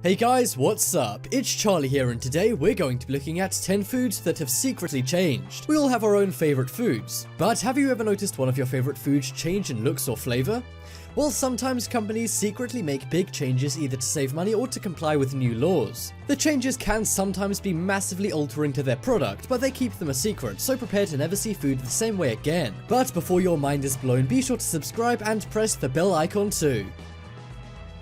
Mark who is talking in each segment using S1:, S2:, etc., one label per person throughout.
S1: Hey guys, what's up? It's Charlie here, and today we're going to be looking at 10 foods that have secretly changed. We all have our own favorite foods, but have you ever noticed one of your favorite foods change in looks or flavor? Well, sometimes companies secretly make big changes either to save money or to comply with new laws. The changes can sometimes be massively altering to their product, but they keep them a secret, so prepare to never see food the same way again. But before your mind is blown, be sure to subscribe and press the bell icon too.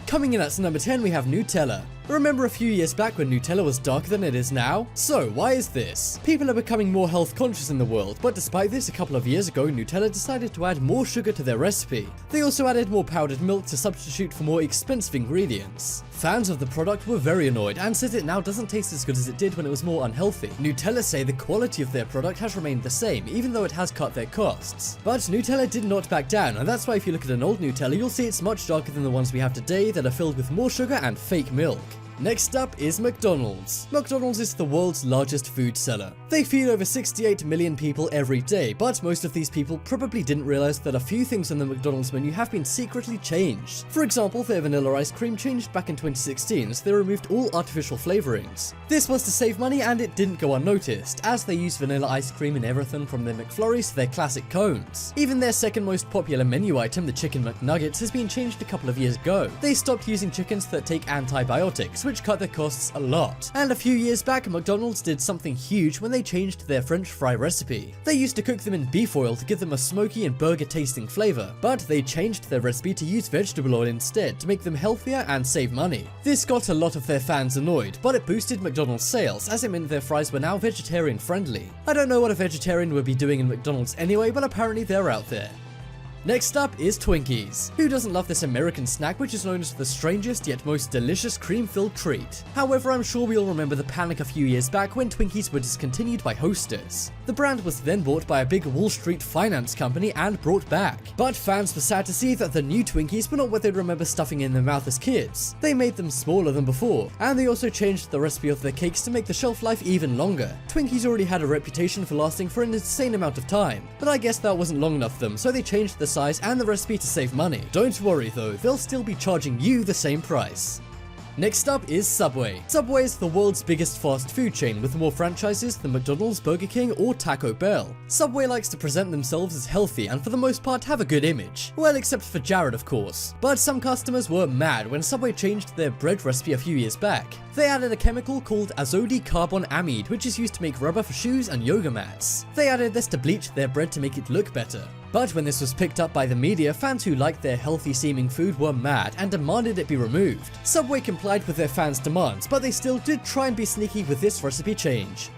S1: Coming in at number 10, we have Nutella. Remember a few years back when Nutella was darker than it is now? So why is this? People are becoming more health conscious in the world, but despite this, a couple of years ago Nutella decided to add more sugar to their recipe. They also added more powdered milk to substitute for more expensive ingredients. Fans of the product were very annoyed and said it now doesn't taste as good as it did when it was more unhealthy. Nutella say the quality of their product has remained the same, even though it has cut their costs. But Nutella did not back down, and that's why if you look at an old Nutella, you'll see it's much darker than the ones we have today that are filled with more sugar and fake milk. Next up is McDonald's. McDonald's is the world's largest food seller. They feed over 68 million people every day, but most of these people probably didn't realize that a few things on the McDonald's menu have been secretly changed. For example, their vanilla ice cream changed back in 2016, so they removed all artificial flavorings. This was to save money, and it didn't go unnoticed, as they use vanilla ice cream in everything from their McFlurries to their classic cones. Even their second most popular menu item, the Chicken McNuggets, has been changed a couple of years ago. They stopped using chickens that take antibiotics, which cut their costs a lot. And a few years back, McDonald's did something huge when they changed their French fry recipe. They used to cook them in beef oil to give them a smoky and burger tasting flavor, but they changed their recipe to use vegetable oil instead to make them healthier and save money. This got a lot of their fans annoyed, but it boosted McDonald's sales as it meant their fries were now vegetarian friendly. I don't know what a vegetarian would be doing in McDonald's anyway, but apparently they're out there. Next up is Twinkies. Who doesn't love this American snack, which is known as the strangest yet most delicious cream-filled treat? However, I'm sure we all remember the panic a few years back when Twinkies were discontinued by Hostess. The brand was then bought by a big Wall Street finance company and brought back. But fans were sad to see that the new Twinkies were not what they'd remember stuffing in their mouth as kids. They made them smaller than before, and they also changed the recipe of their cakes to make the shelf life even longer. Twinkies already had a reputation for lasting for an insane amount of time, but I guess that wasn't long enough for them, so they changed the size and the recipe to save money. Don't worry though, they'll still be charging you the same price. Next up is Subway. Subway is the world's biggest fast food chain with more franchises than McDonald's, Burger King, or Taco Bell. Subway likes to present themselves as healthy and for the most part have a good image. Well, except for Jared, of course. But some customers were mad when Subway changed their bread recipe a few years back. They added a chemical called azodicarbonamide, which is used to make rubber for shoes and yoga mats. They added this to bleach their bread to make it look better. But when this was picked up by the media, fans who liked their healthy seeming food were mad and demanded it be removed. Subway complied with their fans' demands, but they still did try and be sneaky with this recipe change.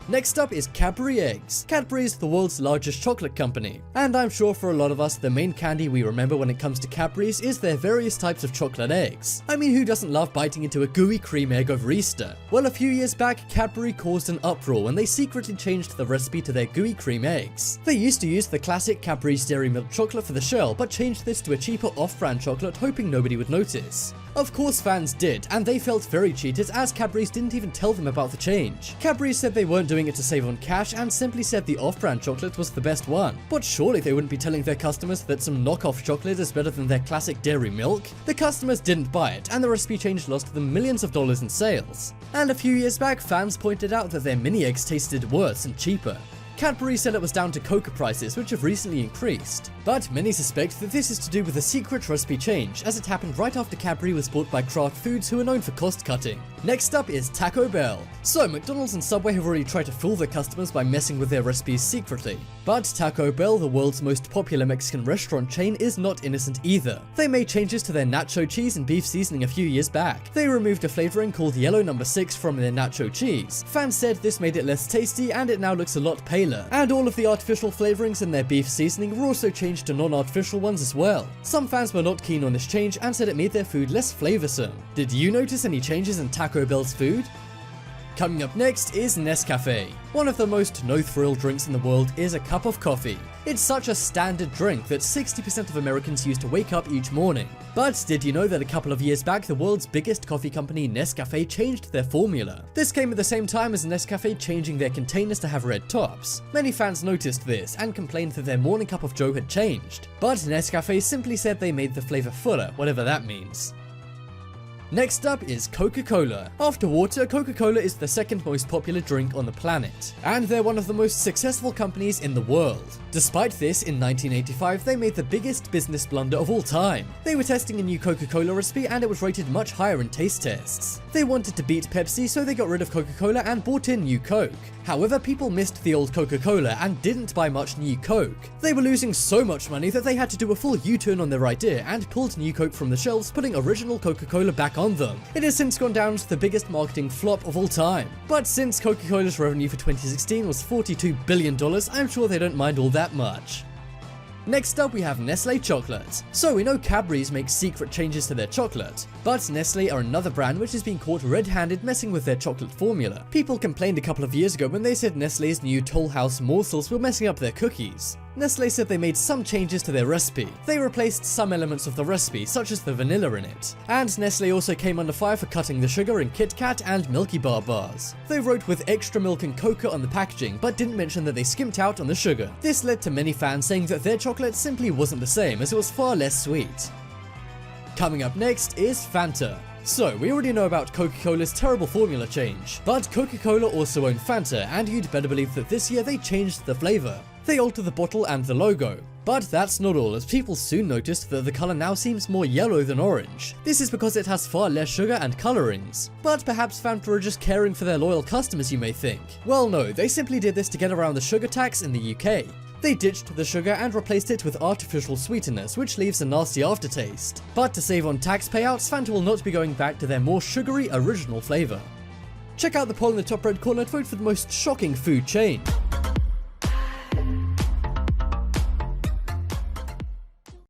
S1: Next up is Cadbury Eggs. Cadbury is the world's largest chocolate company, and I'm sure for a lot of us the main candy we remember when it comes to Cadbury's is their various types of chocolate eggs. I mean, who doesn't love biting into a gooey cream egg over Easter? Well, a few years back Cadbury caused an uproar when they secretly changed the recipe to their gooey cream eggs. They used to use the classic Cadbury's Dairy Milk chocolate for the shell, but changed this to a cheaper off-brand chocolate hoping nobody would notice. Of course fans did, and they felt very cheated as Cadbury's didn't even tell them about the change. Cadbury's said they weren't doing it to save on cash and simply said the off-brand chocolate was the best one. But surely they wouldn't be telling their customers that some knockoff chocolate is better than their classic dairy milk? The customers didn't buy it, and the recipe change lost them millions of dollars in sales. And a few years back, fans pointed out that their mini eggs tasted worse and cheaper. Cadbury said it was down to cocoa prices, which have recently increased. But many suspect that this is to do with a secret recipe change, as it happened right after Cadbury was bought by Kraft Foods, who are known for cost cutting. Next up is Taco Bell. So McDonald's and Subway have already tried to fool their customers by messing with their recipes secretly. But Taco Bell, the world's most popular Mexican restaurant chain, is not innocent either. They made changes to their nacho cheese and beef seasoning a few years back. They removed a flavoring called yellow number 6 from their nacho cheese. Fans said this made it less tasty and it now looks a lot paler. And all of the artificial flavorings in their beef seasoning were also changed to non-artificial ones as well. Some fans were not keen on this change and said it made their food less flavorsome. Did you notice any changes in Taco Bell's food? Coming up next is Nescafe. One of the most no-thrill drinks in the world is a cup of coffee. It's such a standard drink that 60% of Americans use to wake up each morning. But did you know that a couple of years back the world's biggest coffee company Nescafe changed their formula? This came at the same time as Nescafe changing their containers to have red tops. Many fans noticed this and complained that their morning cup of joe had changed. But Nescafe simply said they made the flavor fuller, whatever that means. Next up is Coca-Cola. After water, Coca-Cola is the second most popular drink on the planet, and they're one of the most successful companies in the world. Despite this, in 1985, they made the biggest business blunder of all time. They were testing a new Coca-Cola recipe and it was rated much higher in taste tests. They wanted to beat Pepsi, so they got rid of Coca-Cola and bought in new Coke. However, people missed the old Coca-Cola and didn't buy much new Coke. They were losing so much money that they had to do a full U-turn on their idea and pulled new Coke from the shelves, putting original Coca-Cola back on them. It has since gone down to the biggest marketing flop of all time. But since Coca-Cola's revenue for 2016 was $42 billion, I'm sure they don't mind all that much. Next up, we have Nestle chocolate. So we know Cadbury's make secret changes to their chocolate, but Nestle are another brand which has been caught red-handed messing with their chocolate formula. People complained a couple of years ago when they said Nestle's new Toll House morsels were messing up their cookies. Nestle said they made some changes to their recipe. They replaced some elements of the recipe, such as the vanilla in it. And Nestle also came under fire for cutting the sugar in Kit Kat and Milky Bar bars. They wrote with extra milk and cocoa on the packaging, but didn't mention that they skimped out on the sugar. This led to many fans saying that their chocolate simply wasn't the same, as it was far less sweet. Coming up next is Fanta. So, we already know about Coca-Cola's terrible formula change, but Coca-Cola also own Fanta, and you'd better believe that this year they changed the flavor. They altered the bottle and the logo. But that's not all, as people soon noticed that the color now seems more yellow than orange. This is because it has far less sugar and colorings. But perhaps Fanta are just caring for their loyal customers, you may think. Well no, they simply did this to get around the sugar tax in the UK. They ditched the sugar and replaced it with artificial sweeteners, which leaves a nasty aftertaste. But to save on tax payouts, Fanta will not be going back to their more sugary original flavor. Check out the poll in the top red corner to vote for the most shocking food change.